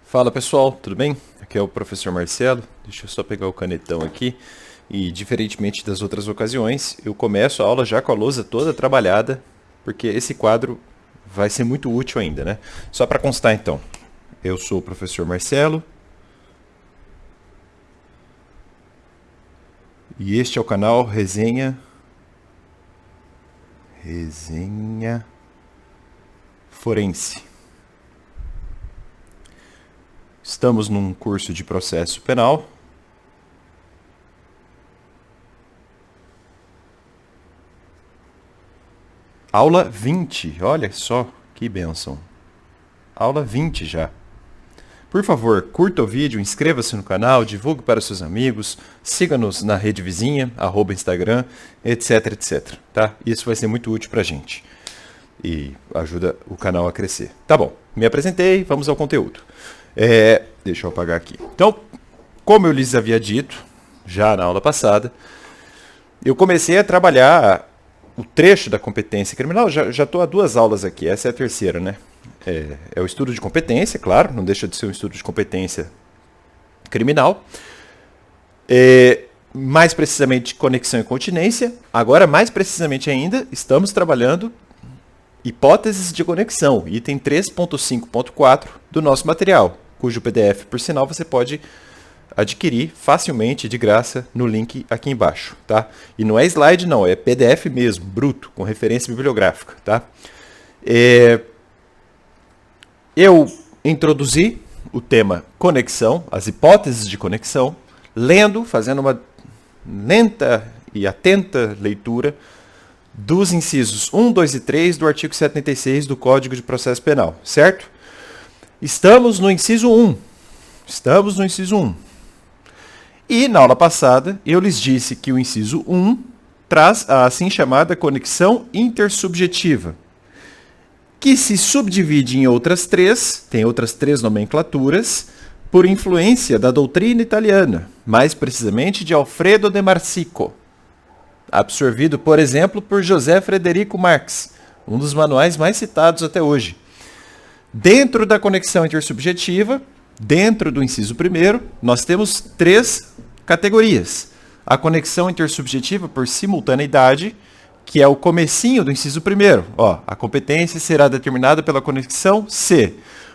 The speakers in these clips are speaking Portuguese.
Fala pessoal, tudo bem? Aqui é o professor Marcelo. Deixa eu só pegar o canetão aqui. E diferentemente das outras ocasiões, eu começo a aula já com a lousa toda trabalhada, porque esse quadro vai ser muito útil ainda, né? Só para constar então, eu sou o professor Marcelo. E este é o canal Resenha Forense. Estamos num curso de processo penal. Aula 20, olha só que bênção. Aula 20 já. Por favor, curta o vídeo, inscreva-se no canal, divulgue para seus amigos, siga-nos na rede vizinha, @Instagram, etc, etc. Tá? Isso vai ser muito útil para a gente. E ajuda o canal a crescer. Tá bom, me apresentei, vamos ao conteúdo. Deixa eu apagar aqui. Então, como eu lhes havia dito, já na aula passada, eu comecei a trabalhar o trecho da competência criminal. Já estou há 2 aulas aqui, essa é a terceira, né? É o estudo de competência, claro, não deixa de ser um estudo de competência criminal. Mais precisamente, conexão e continência. Agora, mais precisamente ainda, estamos trabalhando hipóteses de conexão, item 3.5.4 do nosso material, cujo PDF, por sinal, você pode adquirir facilmente, de graça, no link aqui embaixo, tá? E não é slide não, é PDF mesmo, bruto, com referência bibliográfica, tá? Eu introduzi o tema conexão, as hipóteses de conexão, fazendo uma lenta e atenta leitura dos incisos 1, 2 e 3 do artigo 76 do Código de Processo Penal, certo? Estamos no inciso 1. E na aula passada eu lhes disse que o inciso 1 traz a assim chamada conexão intersubjetiva, que se subdivide em outras 3, tem outras 3 nomenclaturas, por influência da doutrina italiana, mais precisamente de Alfredo de Marsico, absorvido, por exemplo, por José Frederico Marx, um dos manuais mais citados até hoje. Dentro da conexão intersubjetiva, dentro do inciso 1º, nós temos 3 categorias. A conexão intersubjetiva por simultaneidade, que é o comecinho do inciso 1º. A competência será determinada pela conexão se,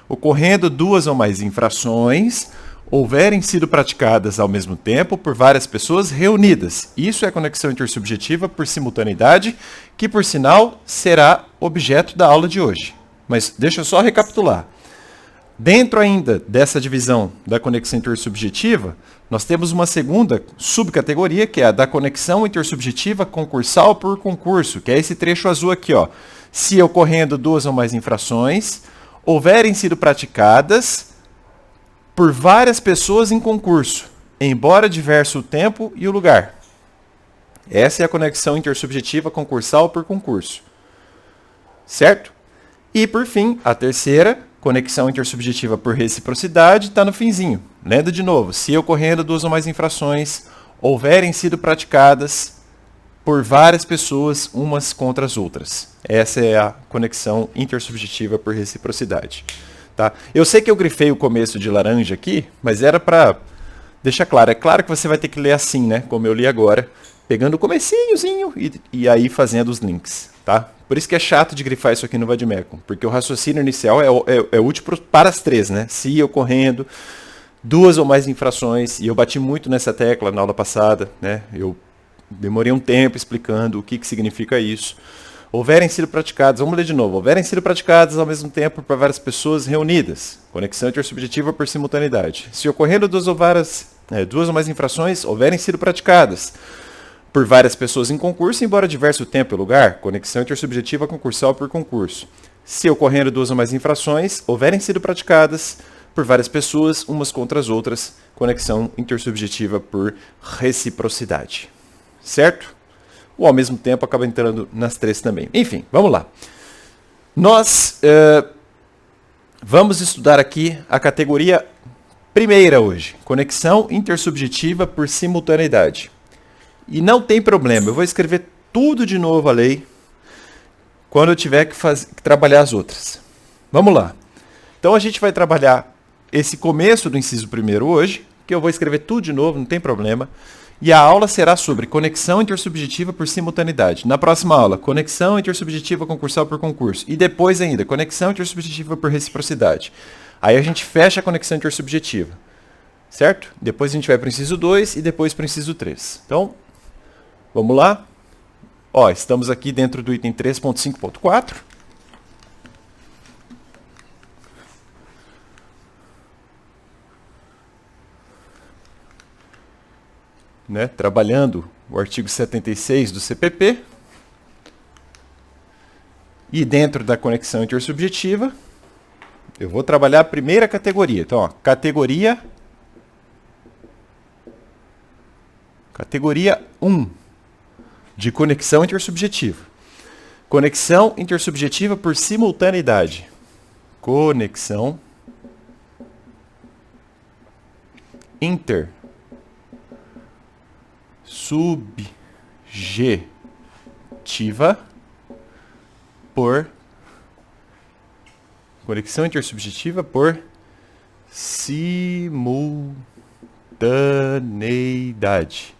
ocorrendo 2 ou mais infrações, houverem sido praticadas ao mesmo tempo por várias pessoas reunidas. Isso é conexão intersubjetiva por simultaneidade, que, por sinal, será objeto da aula de hoje. Mas deixa eu só recapitular. Dentro ainda dessa divisão da conexão intersubjetiva, nós temos uma segunda subcategoria, que é a da conexão intersubjetiva concursal por concurso, que é esse trecho azul aqui, ó. Se ocorrendo 2 ou mais infrações, houverem sido praticadas por várias pessoas em concurso, embora diverso o tempo e o lugar. Essa é a conexão intersubjetiva concursal por concurso. Certo? E, por fim, a terceira, conexão intersubjetiva por reciprocidade, está no finzinho. Lendo de novo, se ocorrendo 2 ou mais infrações, houverem sido praticadas por várias pessoas, umas contra as outras. Essa é a conexão intersubjetiva por reciprocidade. Tá? Eu sei que eu grifei o começo de laranja aqui, mas era para deixar claro. É claro que você vai ter que ler assim, né? Como eu li agora, pegando o comecinhozinho e aí fazendo os links. Tá? Por isso que é chato de grifar isso aqui no Vademecum, porque o raciocínio inicial é útil para as 3, né? Se ocorrendo 2 ou mais infrações, e eu bati muito nessa tecla na aula passada, né? Eu demorei um tempo explicando o que significa isso. Houverem sido praticadas, vamos ler de novo, houverem sido praticadas ao mesmo tempo por várias pessoas reunidas, conexão intersubjetiva por simultaneidade. Se ocorrendo 2 ou mais infrações, houverem sido praticadas por várias pessoas em concurso, embora diverso tempo e lugar, conexão intersubjetiva concursal por concurso. Se ocorrendo 2 ou mais infrações, houverem sido praticadas por várias pessoas, umas contra as outras, conexão intersubjetiva por reciprocidade. Certo? Ou ao mesmo tempo acaba entrando nas 3 também. Enfim, vamos lá. Nós vamos estudar aqui a categoria primeira hoje, conexão intersubjetiva por simultaneidade. E não tem problema, eu vou escrever tudo de novo a lei quando eu tiver que trabalhar as outras. Vamos lá. Então a gente vai trabalhar esse começo do inciso primeiro hoje, que eu vou escrever tudo de novo, não tem problema. E a aula será sobre conexão intersubjetiva por simultaneidade. Na próxima aula, conexão intersubjetiva concursal por concurso. E depois ainda, conexão intersubjetiva por reciprocidade. Aí a gente fecha a conexão intersubjetiva. Certo? Depois a gente vai para o inciso 2 e depois para o inciso 3. Então, vamos lá. Ó, estamos aqui dentro do item 3.5.4. Né, trabalhando o artigo 76 do CPP. E dentro da conexão intersubjetiva, eu vou trabalhar a primeira categoria. Então, ó, categoria 1 de conexão intersubjetiva. Conexão intersubjetiva por simultaneidade. Conexão intersubjetiva por conexão intersubjetiva por simultaneidade.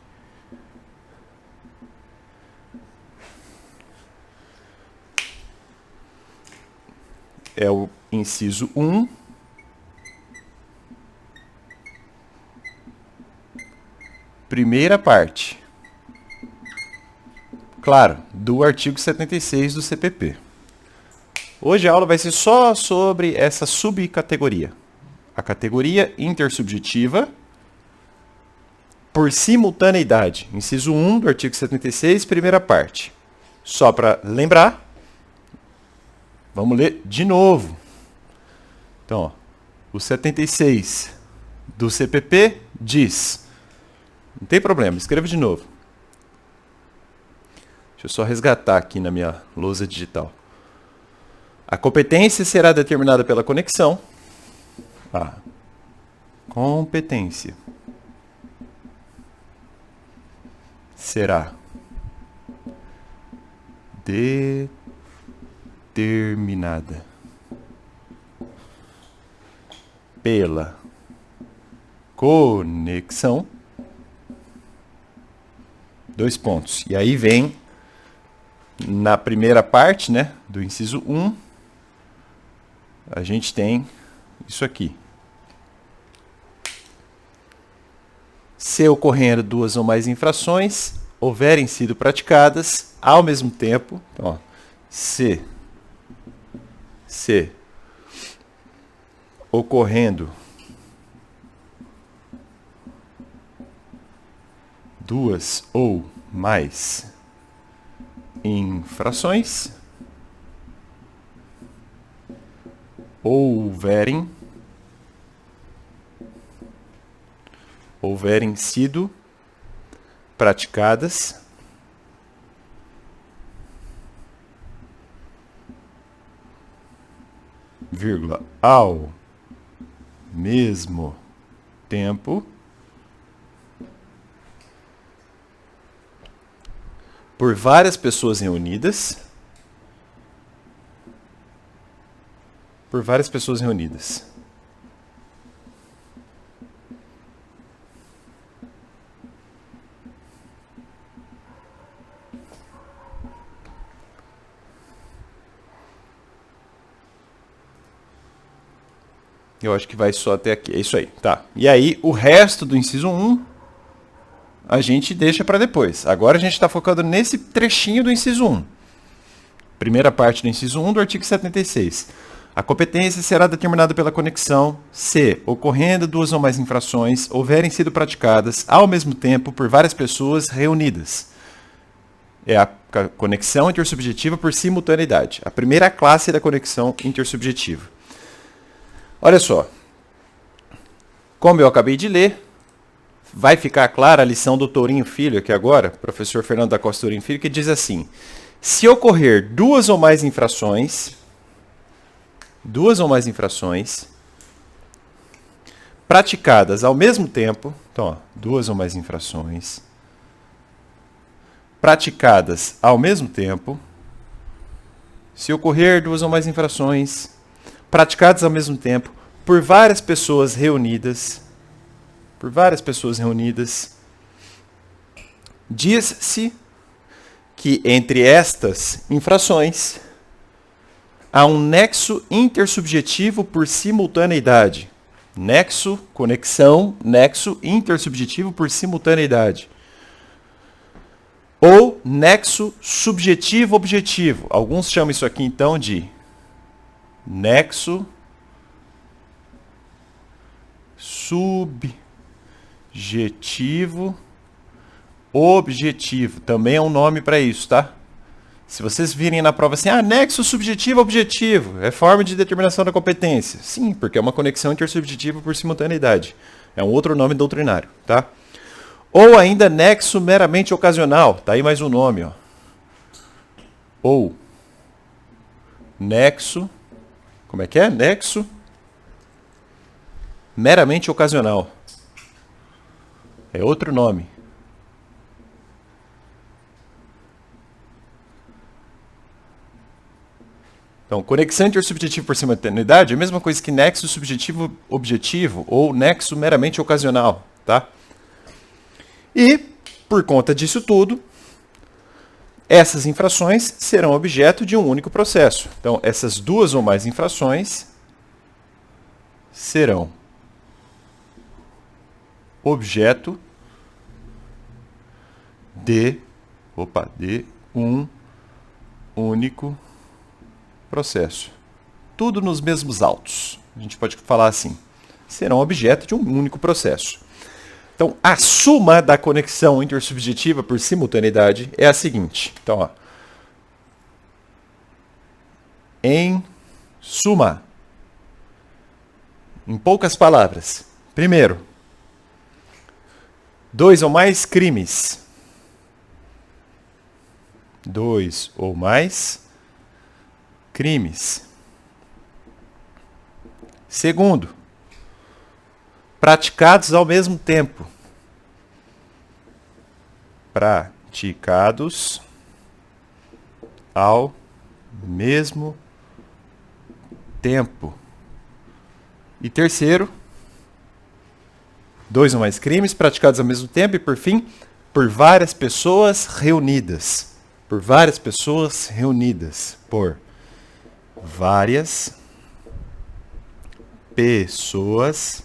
É o inciso 1. Primeira parte. Claro, do artigo 76 do CPP. Hoje a aula vai ser só sobre essa subcategoria. A categoria intersubjetiva por simultaneidade. Inciso 1 do artigo 76, primeira parte. Só para lembrar, vamos ler de novo. Então, ó, o 76 do CPP diz... Não tem problema, escreva de novo. Deixa eu só resgatar aqui na minha lousa digital. A competência será determinada pela conexão. A competência será determinada pela conexão. Dois pontos. E aí vem, na primeira parte, né, do inciso 1, a gente tem isso aqui. Se ocorrendo duas ou mais infrações, houverem sido praticadas ao mesmo tempo, então, ó, se ocorrendo duas ou mais infrações, houverem sido praticadas vírgula, ao mesmo tempo por várias pessoas reunidas. Por várias pessoas reunidas. Eu acho que vai só até aqui. É isso aí, tá. E aí, o resto do inciso 1, a gente deixa para depois. Agora a gente está focando nesse trechinho do inciso 1. Primeira parte do inciso 1 do artigo 76. A competência será determinada pela conexão se, ocorrendo duas ou mais infrações, houverem sido praticadas ao mesmo tempo por várias pessoas reunidas. É a conexão intersubjetiva por simultaneidade. A primeira classe da conexão intersubjetiva. Olha só. Como eu acabei de ler, vai ficar clara a lição do Tourinho Filho aqui agora, professor Fernando da Costa Tourinho Filho, que diz assim: se ocorrer duas ou mais infrações praticadas ao mesmo tempo, então, ó, duas ou mais infrações praticadas ao mesmo tempo, se ocorrer duas ou mais infrações praticadas ao mesmo tempo por várias pessoas reunidas, diz-se que entre estas infrações há um nexo intersubjetivo por simultaneidade. Nexo, conexão, nexo intersubjetivo por simultaneidade. Ou nexo subjetivo-objetivo. Alguns chamam isso aqui então de nexo subjetivo-objetivo. Também é um nome para isso, tá? Se vocês virem na prova assim, nexo subjetivo-objetivo, é forma de determinação da competência. Sim, porque é uma conexão intersubjetiva por simultaneidade. É um outro nome doutrinário, tá? Ou ainda nexo meramente ocasional. Tá aí mais um nome, ó. Ou nexo, como é que é? Nexo meramente ocasional. É outro nome. Então, conexão intersubjetiva por simultaneidade é a mesma coisa que nexo subjetivo-objetivo ou nexo meramente ocasional, tá? E, por conta disso tudo, essas infrações serão objeto de um único processo. Então, essas duas ou mais infrações serão objeto de um único processo. Tudo nos mesmos autos. A gente pode falar assim. Serão objeto de um único processo. Então, a suma da conexão intersubjetiva por simultaneidade é a seguinte. Então, ó, em suma, em poucas palavras, primeiro, dois ou mais crimes. Dois ou mais crimes. Segundo, praticados ao mesmo tempo. Praticados ao mesmo tempo. E terceiro, dois ou mais crimes praticados ao mesmo tempo. E por fim, por várias pessoas reunidas. Por várias pessoas reunidas. Por várias pessoas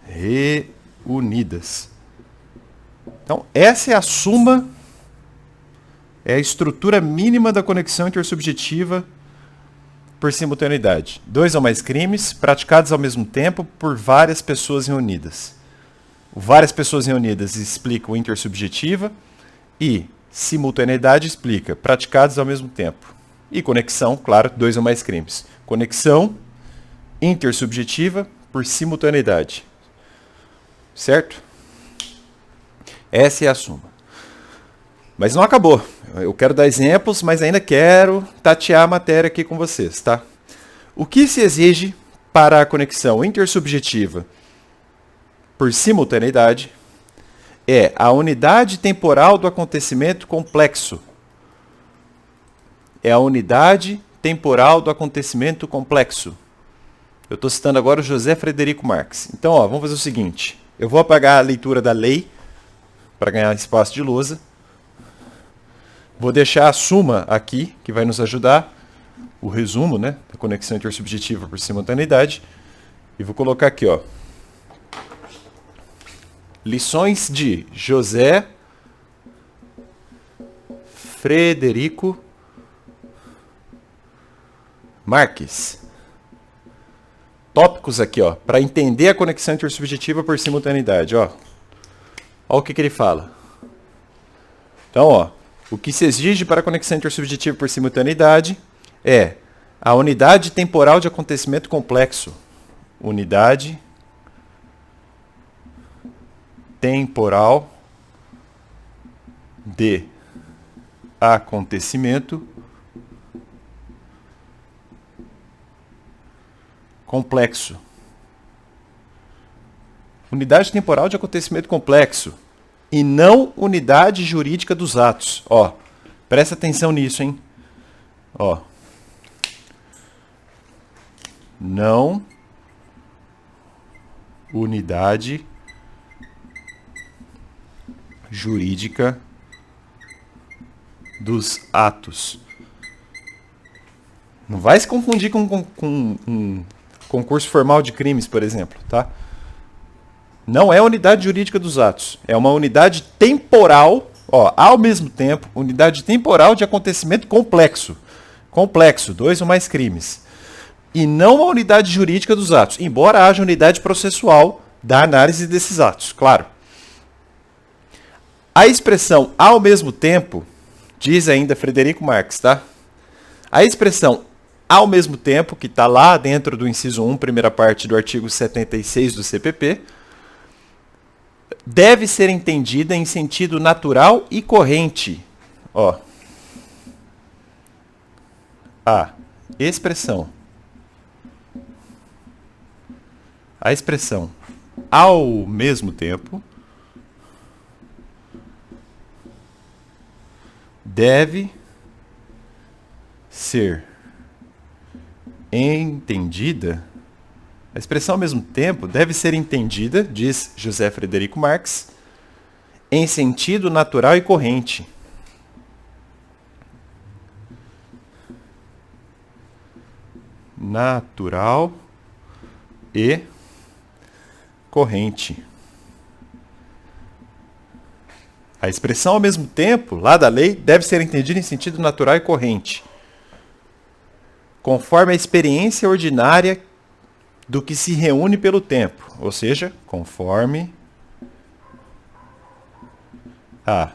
reunidas. Então, essa é a suma, é a estrutura mínima da conexão intersubjetiva por simultaneidade. Dois ou mais crimes praticados ao mesmo tempo por várias pessoas reunidas. O várias pessoas reunidas explica o intersubjetiva e simultaneidade explica praticados ao mesmo tempo. E conexão, claro, dois ou mais crimes. Conexão intersubjetiva por simultaneidade. Certo? Essa é a suma. Mas não acabou. Eu quero dar exemplos, mas ainda quero tatear a matéria aqui com vocês, tá? O que se exige para a conexão intersubjetiva por simultaneidade é a unidade temporal do acontecimento complexo. É a unidade temporal do acontecimento complexo. Eu estou citando agora o José Frederico Marx. Então, ó, vamos fazer o seguinte. Eu vou apagar a leitura da lei para ganhar espaço de lousa. Vou deixar a suma aqui, que vai nos ajudar. O resumo, né, da conexão intersubjetiva por simultaneidade. E vou colocar aqui, ó. Lições de José Frederico Marques. Tópicos aqui, ó, para entender a conexão intersubjetiva por simultaneidade, ó. Olha o que ele fala. Então, ó, o que se exige para a conexão intersubjetiva por simultaneidade é a unidade temporal de acontecimento complexo. Unidade temporal de acontecimento complexo. Unidade temporal de acontecimento complexo e não unidade jurídica dos atos. Ó, presta atenção nisso, hein? Ó. Não unidade jurídica dos atos. Não vai se confundir com um concurso formal de crimes, por exemplo, tá? Não é unidade jurídica dos atos. É uma unidade temporal, ao mesmo tempo, unidade temporal de acontecimento complexo. Complexo, 2 ou mais crimes. E não uma unidade jurídica dos atos, embora haja unidade processual da análise desses atos, claro. A expressão ao mesmo tempo, diz ainda Frederico Marx, tá? A expressão ao mesmo tempo, que está lá dentro do inciso 1, primeira parte do artigo 76 do CPP, deve ser entendida em sentido natural e corrente. A expressão ao mesmo tempo deve ser entendida. A expressão ao mesmo tempo deve ser entendida, diz José Frederico Marx, em sentido natural e corrente. Natural e corrente. A expressão ao mesmo tempo, lá da lei, deve ser entendida em sentido natural e corrente, conforme a experiência ordinária do que se reúne pelo tempo, ou seja, conforme a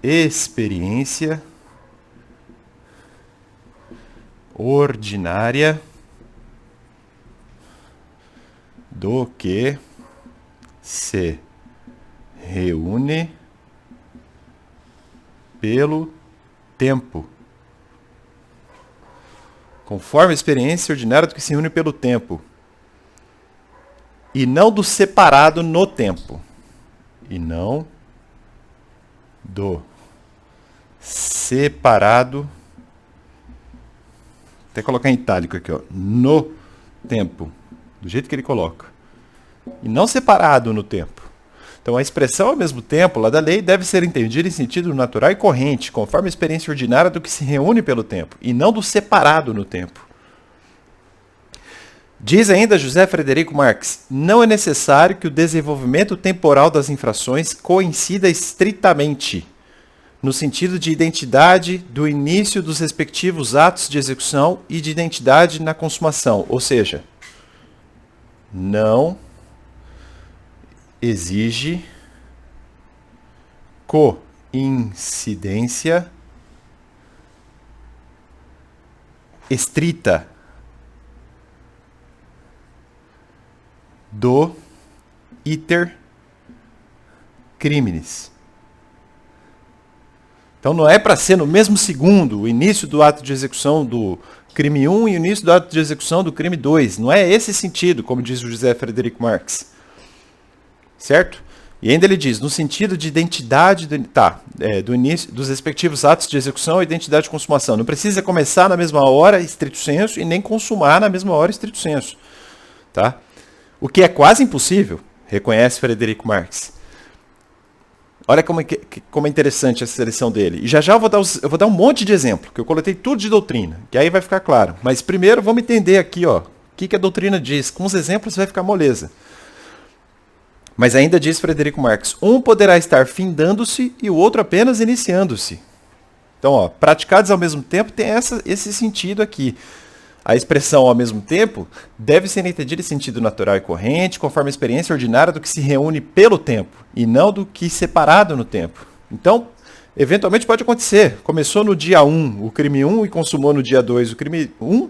experiência ordinária do que se reúne pelo tempo. Conforme a experiência ordinária do que se reúne pelo tempo. E não do separado no tempo. E não do separado. Vou até colocar em itálico aqui, no tempo. Do jeito que ele coloca. E não separado no tempo. Então, a expressão ao mesmo tempo, lá da lei, deve ser entendida em sentido natural e corrente, conforme a experiência ordinária do que se reúne pelo tempo, e não do separado no tempo. Diz ainda José Frederico Marx, não é necessário que o desenvolvimento temporal das infrações coincida estritamente, no sentido de identidade do início dos respectivos atos de execução e de identidade na consumação, ou seja, não exige coincidência estrita do iter criminis. Então não é para ser no mesmo segundo o início do ato de execução do crime 1 e o início do ato de execução do crime 2. Não é esse sentido, como diz o José Frederico Marx. Certo? E ainda ele diz, no sentido de identidade do início dos respectivos atos de execução e identidade de consumação. Não precisa começar na mesma hora, estrito sensu, e nem consumar na mesma hora, estrito sensu. Tá? O que é quase impossível, reconhece Frederico Marx. Olha como é interessante essa seleção dele. E já eu vou dar um monte de exemplo, que eu coletei tudo de doutrina, que aí vai ficar claro. Mas primeiro vamos entender aqui, o que a doutrina diz. Com os exemplos vai ficar moleza. Mas ainda diz Frederico Marx, um poderá estar findando-se e o outro apenas iniciando-se. Então, praticados ao mesmo tempo tem esse sentido aqui. A expressão ao mesmo tempo deve ser entendida em sentido natural e corrente, conforme a experiência ordinária do que se reúne pelo tempo, e não do que separado no tempo. Então, eventualmente pode acontecer. Começou no dia 1 o crime 1 e consumou no dia 2 o crime 1,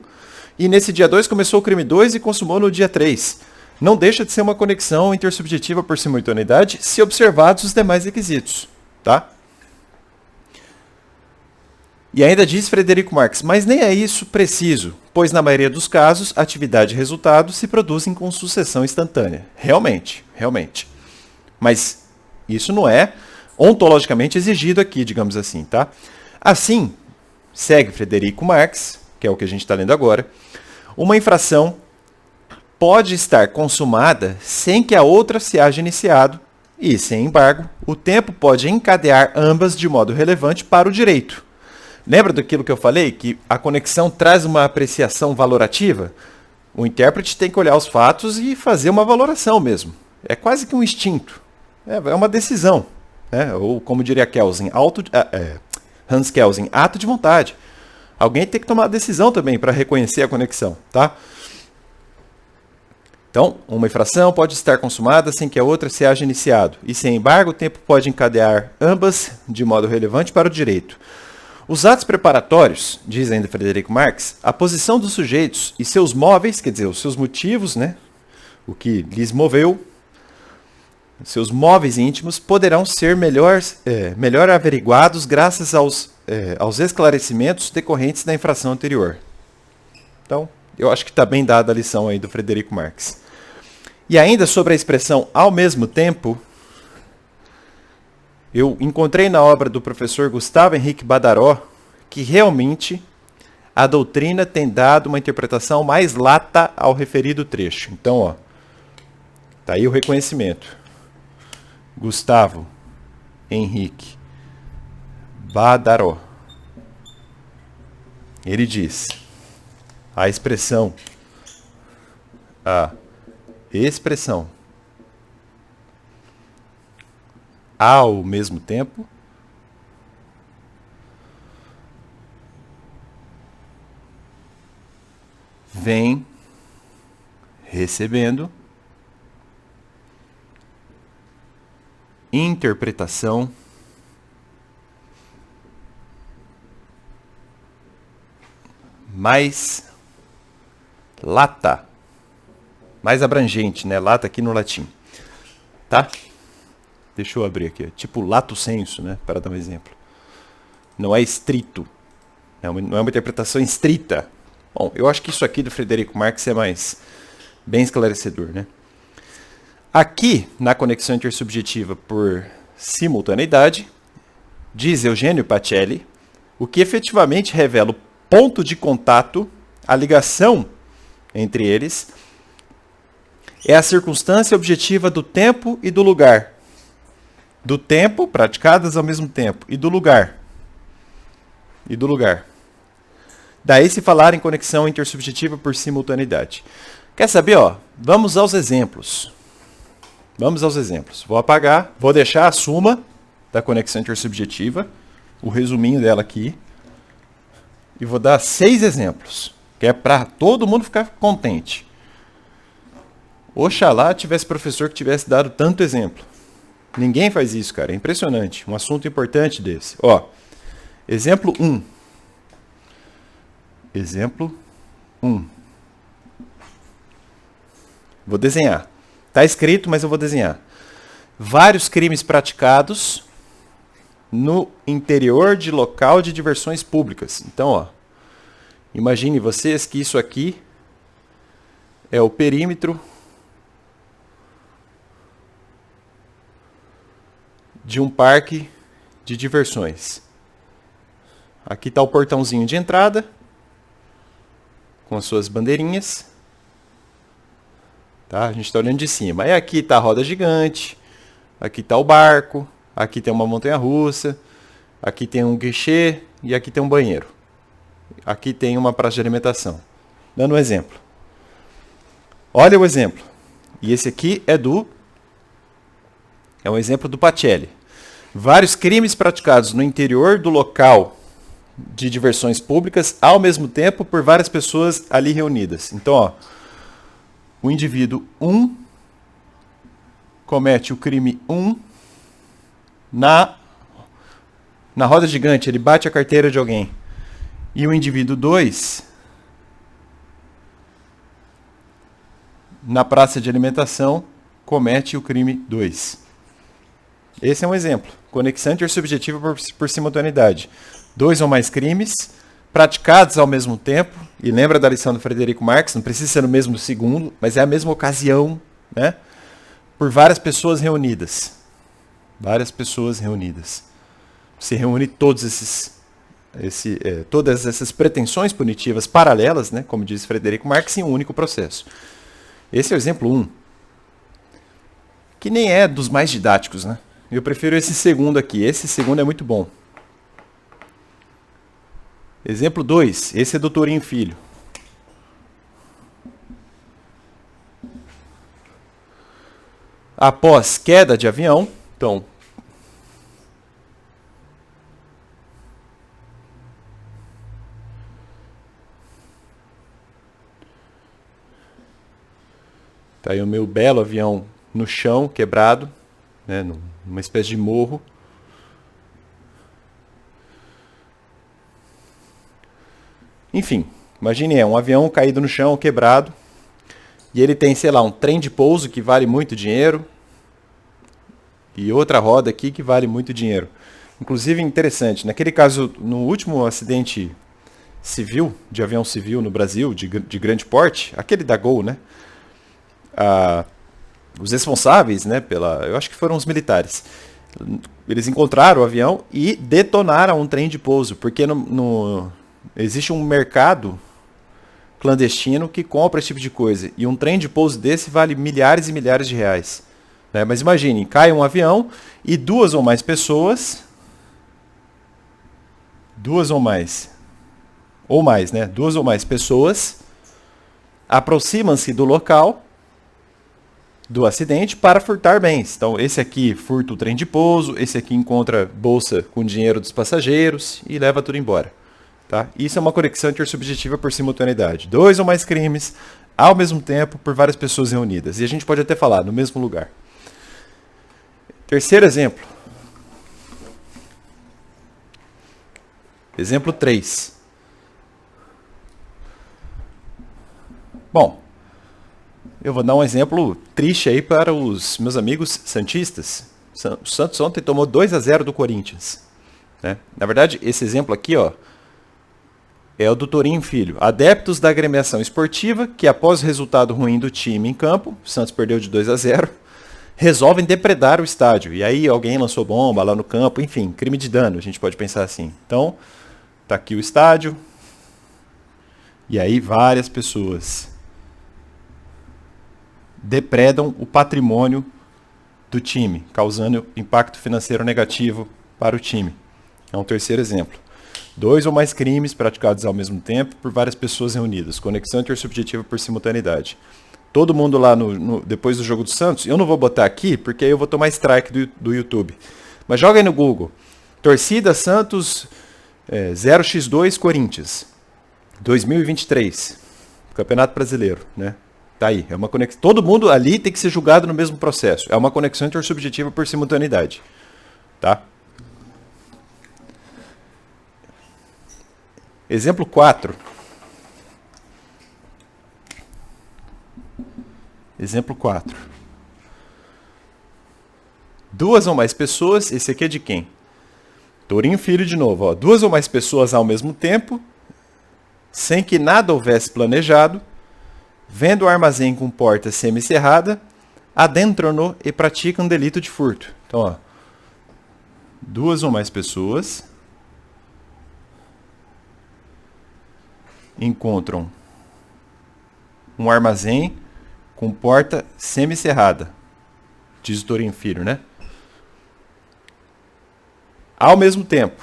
e nesse dia 2 começou o crime 2 e consumou no dia 3. Não deixa de ser uma conexão intersubjetiva por simultaneidade, se observados os demais requisitos. Tá? E ainda diz Frederico Marx, mas nem é isso preciso, pois na maioria dos casos, atividade e resultado se produzem com sucessão instantânea. Realmente. Mas isso não é ontologicamente exigido aqui, digamos assim. Tá? Assim, segue Frederico Marx, que é o que a gente está lendo agora, uma infração pode estar consumada sem que a outra se haja iniciado e, sem embargo, o tempo pode encadear ambas de modo relevante para o direito. Lembra daquilo que eu falei? Que a conexão traz uma apreciação valorativa? O intérprete tem que olhar os fatos e fazer uma valoração mesmo. É quase que um instinto. É uma decisão. Né? Ou, como diria Kelsen, Hans Kelsen, ato de vontade. Alguém tem que tomar a decisão também para reconhecer a conexão. Tá? Então, uma infração pode estar consumada sem que a outra se haja iniciado. E, sem embargo, o tempo pode encadear ambas de modo relevante para o direito. Os atos preparatórios, diz ainda Frederico Marx, a posição dos sujeitos e seus móveis, quer dizer, os seus motivos, né, o que lhes moveu, seus móveis íntimos, poderão ser melhor averiguados graças aos esclarecimentos decorrentes da infração anterior. Então, eu acho que está bem dada a lição aí do Frederico Marx. E ainda sobre a expressão ao mesmo tempo, eu encontrei na obra do professor Gustavo Henrique Badaró que realmente a doutrina tem dado uma interpretação mais lata ao referido trecho. Então, ó, tá aí o reconhecimento. Gustavo Henrique Badaró. Ele diz: a expressão ao mesmo tempo vem recebendo interpretação mais lata, mais abrangente, né? Lata aqui no latim, tá? Deixa eu abrir aqui, tipo lato sensu, né? Para dar um exemplo. Não é estrito, não é uma interpretação estrita. Bom, eu acho que isso aqui do Frederico Marx é mais bem esclarecedor, né? Aqui, na conexão intersubjetiva por simultaneidade, diz Eugênio Pacelli, o que efetivamente revela o ponto de contato, a ligação entre eles, é a circunstância objetiva do tempo e do lugar. Do tempo, praticadas ao mesmo tempo, e do lugar. E do lugar. Daí se falar em conexão intersubjetiva por simultaneidade. Quer saber, ó? Vamos aos exemplos. Vamos aos exemplos. Vou apagar, vou deixar a suma da conexão intersubjetiva, o resuminho dela aqui, e vou dar 6 exemplos, que é para todo mundo ficar contente. Oxalá tivesse professor que tivesse dado tanto exemplo. Ninguém faz isso, cara. É impressionante. Um assunto importante desse. Ó, exemplo 1. Exemplo 1. Vou desenhar. Está escrito, mas eu vou desenhar. Vários crimes praticados no interior de local de diversões públicas. Então, ó, imagine vocês que isso aqui é o perímetro de um parque de diversões. Aqui está o portãozinho de entrada, com as suas bandeirinhas. Tá? A gente está olhando de cima. Aí aqui está a roda gigante, aqui está o barco, aqui tem uma montanha-russa, aqui tem um guichê e aqui tem um banheiro. Aqui tem uma praça de alimentação. Dando um exemplo. Olha o exemplo. E esse aqui é um exemplo do Pacelli. Vários crimes praticados no interior do local de diversões públicas ao mesmo tempo por várias pessoas ali reunidas. Então, ó, o indivíduo 1 comete o crime 1 na roda gigante, ele bate a carteira de alguém. E o indivíduo 2 na praça de alimentação comete o crime 2. Esse é um exemplo. Conexão intersubjetiva por simultaneidade. 2 ou mais crimes praticados ao mesmo tempo. E lembra da lição do Frederico Marx? Não precisa ser no mesmo segundo, mas é a mesma ocasião, né? Por várias pessoas reunidas. Várias pessoas reunidas. Você reúne todas essas pretensões punitivas paralelas, né? Como diz Frederico Marx, em um único processo. Esse é o exemplo 1, que nem é dos mais didáticos, né? Eu prefiro esse segundo aqui. Esse segundo é muito bom. Exemplo 2. Esse é do Torinho Filho. Após queda de avião, então, tá aí o meu belo avião no chão, quebrado, né, numa espécie de morro. Enfim, imagine um avião caído no chão, quebrado, e ele tem, sei lá, um trem de pouso que vale muito dinheiro, e outra roda aqui que vale muito dinheiro. Inclusive, interessante, naquele caso, no último acidente civil, de avião civil no Brasil, de grande porte, aquele da Gol, né? Os responsáveis, né, eu acho que foram os militares, eles encontraram o avião e detonaram um trem de pouso, porque existe um mercado clandestino que compra esse tipo de coisa, e um trem de pouso desse vale milhares e milhares de reais. Né? Mas imagine, cai um avião e duas ou mais pessoas, duas ou mais pessoas aproximam-se do local do acidente para furtar bens. Então, esse aqui furta o trem de pouso, esse aqui encontra bolsa com dinheiro dos passageiros e leva tudo embora. Tá? Isso é uma conexão intersubjetiva por simultaneidade. 2 ou mais crimes ao mesmo tempo por várias pessoas reunidas. E a gente pode até falar no mesmo lugar. Terceiro exemplo. Exemplo 3. Bom, eu vou dar um exemplo triste aí para os meus amigos santistas. O Santos ontem tomou 2-0 do Corinthians. Né? Na verdade, esse exemplo aqui, ó, é o do Torinho Filho. Adeptos da agremiação esportiva que, após o resultado ruim do time em campo, o Santos perdeu de 2-0, resolvem depredar o estádio. E aí alguém lançou bomba lá no campo, enfim, crime de dano, a gente pode pensar assim. Então, tá aqui o estádio. E aí várias pessoas depredam o patrimônio do time, causando impacto financeiro negativo para o time. É um terceiro exemplo. 2 ou mais crimes praticados ao mesmo tempo por várias pessoas reunidas. Conexão intersubjetiva por simultaneidade. Todo mundo lá depois do jogo do Santos, eu não vou botar aqui porque aí eu vou tomar strike do YouTube. Mas joga aí no Google. Torcida Santos 0x2 Corinthians 2023. Campeonato Brasileiro, né? Tá aí, é uma conexão. Todo mundo ali tem que ser julgado no mesmo processo. É uma conexão intersubjetiva por simultaneidade. Tá? Exemplo 4. Exemplo 4. 2 ou mais pessoas, esse aqui é de quem? Torinho Filho de novo. Ó. 2 ou mais pessoas ao mesmo tempo, sem que nada houvesse planejado, vendo o armazém com porta semicerrada, adentram-no e praticam delito de furto. Então, ó, 2 ou mais pessoas encontram um armazém com porta semicerrada. Diz o Torinho Filho, né? Ao mesmo tempo,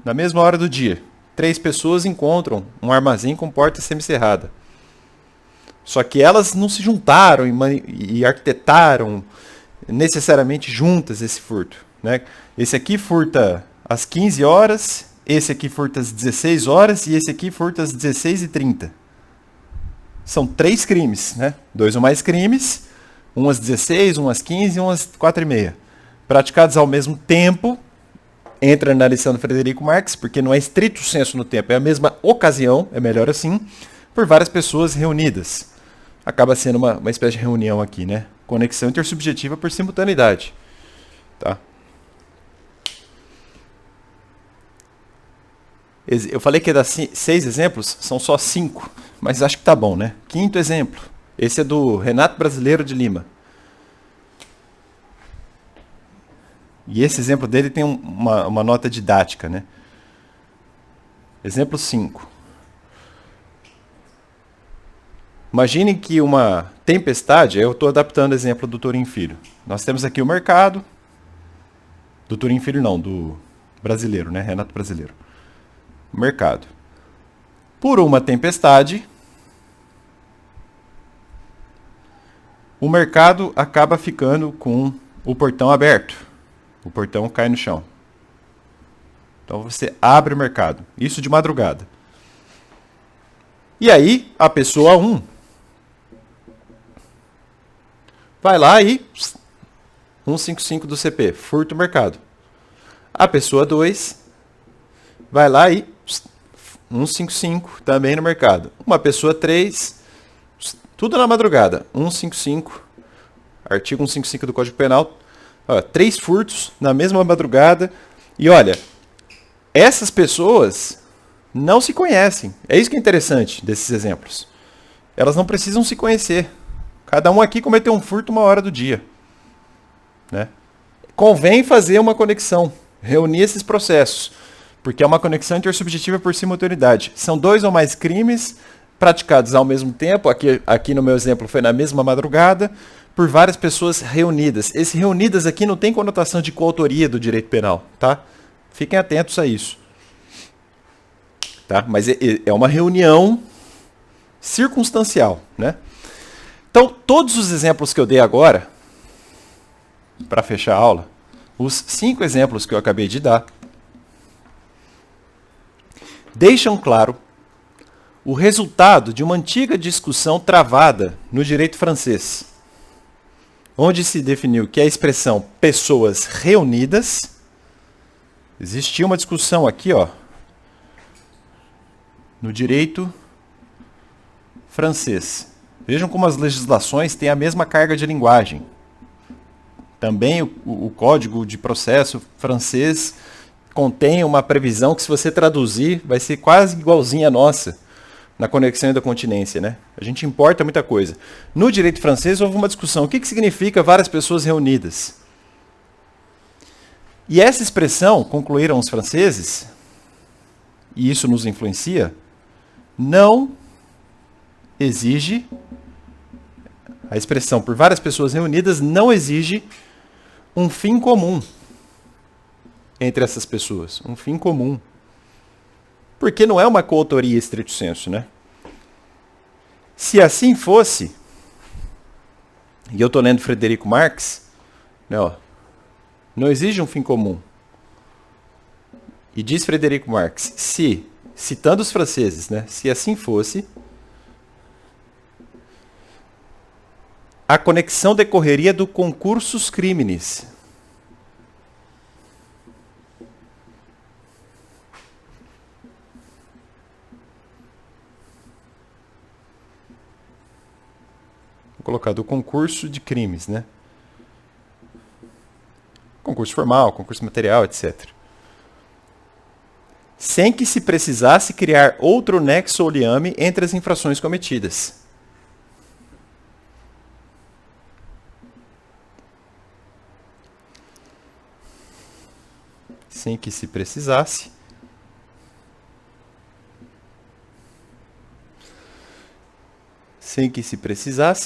na mesma hora do dia, 3 pessoas encontram um armazém com porta semicerrada. Só que elas não se juntaram e arquitetaram necessariamente juntas esse furto. Né? Esse aqui furta às 15 horas, esse aqui furta às 16 horas e esse aqui furta às 16h30. São 3 crimes, né? 2 ou mais crimes, um às 16, um às 15 e um às 4h30. Praticados ao mesmo tempo, entra na lição do Frederico Marx, porque não é estrito senso no tempo, é a mesma ocasião, é melhor assim, por várias pessoas reunidas. Acaba sendo uma espécie de reunião aqui, né? Conexão intersubjetiva por simultaneidade. Tá? Eu falei que ia dar 6 exemplos, são só 5, mas acho que tá bom, né? 5º exemplo. Esse é do Renato Brasileiro de Lima. E esse exemplo dele tem uma nota didática, né? Exemplo 5. Imaginem que uma tempestade, eu estou adaptando o exemplo do Turim Filho. Nós temos aqui o mercado, do Turim Filho não, do brasileiro, né? Renato Brasileiro. O mercado. Por uma tempestade, o mercado acaba ficando com o portão aberto. O portão cai no chão. Então você abre o mercado. Isso de madrugada. E aí, a pessoa 1 vai lá e 155 do CP, furta o mercado. A pessoa 2 vai lá e 155 também no mercado. Uma pessoa 3, tudo na madrugada, 155, artigo 155 do Código Penal, 3 furtos na mesma madrugada. E olha, essas pessoas não se conhecem. É isso que é interessante desses exemplos. Elas não precisam se conhecer. Cada um aqui cometeu um furto uma hora do dia. Né? Convém fazer uma conexão, reunir esses processos, porque é uma conexão intersubjetiva por simultaneidade. São 2 ou mais crimes praticados ao mesmo tempo, aqui no meu exemplo foi na mesma madrugada, por várias pessoas reunidas. Esse reunidas aqui não tem conotação de coautoria do direito penal, tá? Fiquem atentos a isso. Tá? Mas é uma reunião circunstancial, né? Então, todos os exemplos que eu dei agora, para fechar a aula, os 5 exemplos que eu acabei de dar, deixam claro o resultado de uma antiga discussão travada no direito francês, onde se definiu que a expressão pessoas reunidas, existia uma discussão aqui, no direito francês. Vejam como as legislações têm a mesma carga de linguagem. Também o Código de Processo francês contém uma previsão que, se você traduzir, vai ser quase igualzinha à nossa, na conexão e da continência, né? A gente importa muita coisa. No direito francês houve uma discussão. O que significa várias pessoas reunidas? E essa expressão, concluíram os franceses, e isso nos influencia, não exige, a expressão por várias pessoas reunidas não exige um fim comum entre essas pessoas. Um fim comum. Porque não é uma coautoria estricto sensu, né? Se assim fosse, e eu estou lendo Frederico Marx, né, não exige um fim comum. E diz Frederico Marx, citando os franceses, né, se assim fosse, a conexão decorreria do concursus criminis. Vou colocar do concurso de crimes, né? Concurso formal, concurso material, etc. Sem que se precisasse criar outro nexo ou liame entre as infrações cometidas. Sem que se precisasse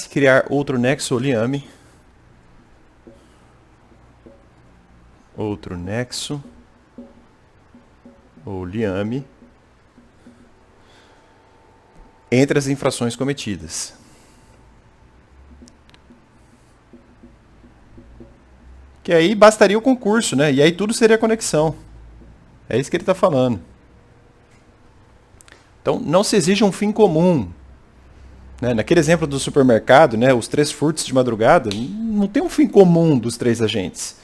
criar outro nexo ou liame, entre as infrações cometidas. Que aí bastaria o concurso, né? E aí tudo seria conexão. É isso que ele está falando. Então, não se exige um fim comum. Né? Naquele exemplo do supermercado, né, os 3 furtos de madrugada, não tem um fim comum dos 3 agentes.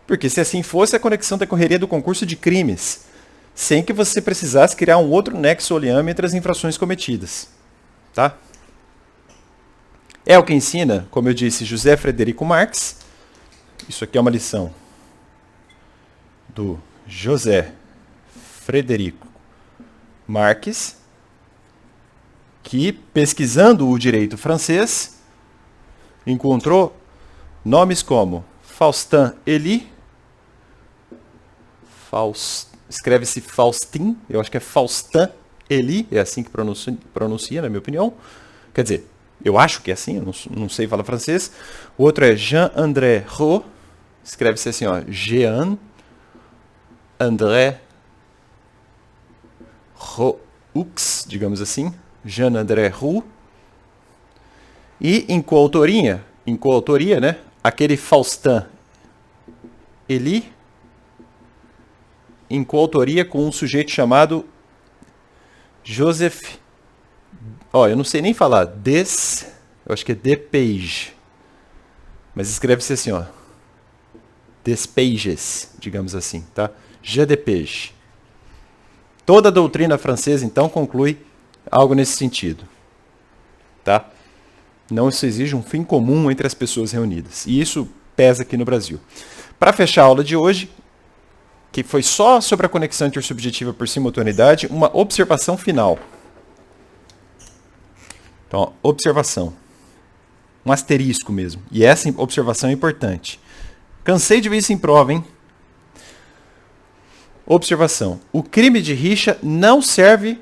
Porque se assim fosse, a conexão decorreria do concurso de crimes, sem que você precisasse criar um outro nexo ou liame entre as infrações cometidas. Tá? É o que ensina, como eu disse, José Frederico Marx. Isso aqui é uma lição do José Frederico Marx, que, pesquisando o direito francês, encontrou nomes como Faustin Elie, escreve-se Faustin, eu acho que é Faustin Elie, é assim que pronuncia, na minha opinião, Quer dizer, eu acho que é assim, eu não sei falar francês. O outro é Jean-André Roux. Escreve-se assim, ó, Jean-André Roux, digamos assim. Jean-André Roux. E em coautoria, né? Aquele Faustin Elie, em coautoria com um sujeito chamado Joseph, eu não sei nem falar, eu acho que é Despeges, mas escreve-se assim, ó, Despeges, digamos assim, tá? Je Despeges. Toda a doutrina francesa, então, conclui algo nesse sentido, tá? Não se exige um fim comum entre as pessoas reunidas, e isso pesa aqui no Brasil. Para fechar a aula de hoje, que foi só sobre a conexão intersubjetiva por simultaneidade, uma observação final. Então, ó, observação. Um asterisco mesmo. E essa observação é importante. Cansei de ver isso em prova, hein? Observação. O crime de rixa não serve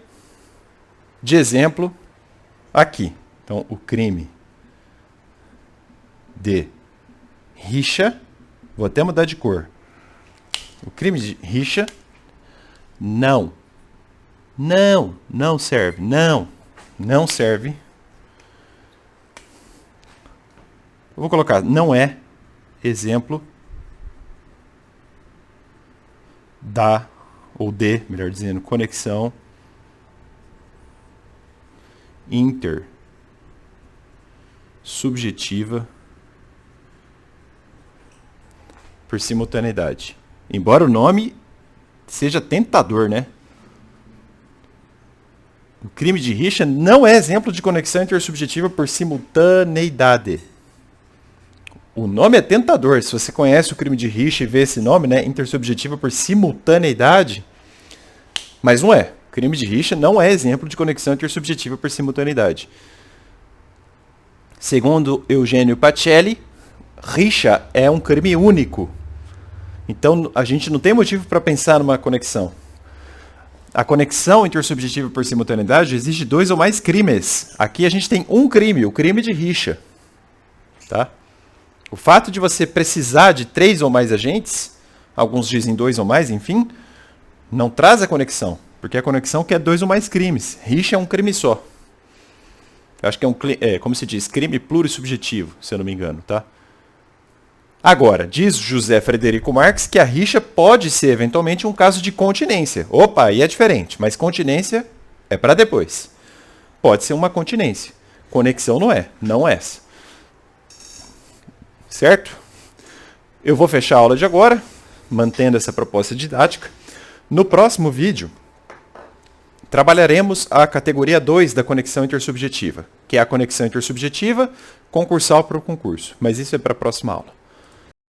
de exemplo aqui. Então, o crime de rixa, vou até mudar de cor. O crime de rixa não serve, não serve. Eu vou colocar, não é exemplo da, ou de, melhor dizendo, conexão intersubjetiva por simultaneidade. Embora o nome seja tentador, né? O crime de rixa não é exemplo de conexão intersubjetiva por simultaneidade. O nome é tentador. Se você conhece o crime de rixa e vê esse nome, né, intersubjetiva por simultaneidade, mas não é. O crime de rixa não é exemplo de conexão intersubjetiva por simultaneidade. Segundo Eugênio Pacelli, rixa é um crime único. Então, a gente não tem motivo para pensar numa conexão. A conexão intersubjetiva por simultaneidade exige 2 ou mais crimes. Aqui a gente tem um crime, o crime de rixa. Tá? O fato de você precisar de 3 ou mais agentes, alguns dizem 2 ou mais, enfim, não traz a conexão. Porque a conexão quer 2 ou mais crimes. Rixa é um crime só. Eu acho que como se diz, crime plurissubjetivo, se eu não me engano, tá? Agora, diz José Frederico Marx que a rixa pode ser, eventualmente, um caso de continência. Opa, aí é diferente, mas continência é para depois. Pode ser uma continência. Conexão não essa. Certo? Eu vou fechar a aula de agora, mantendo essa proposta didática. No próximo vídeo, trabalharemos a categoria 2 da conexão intersubjetiva, que é a conexão intersubjetiva concursal para o concurso. Mas isso é para a próxima aula.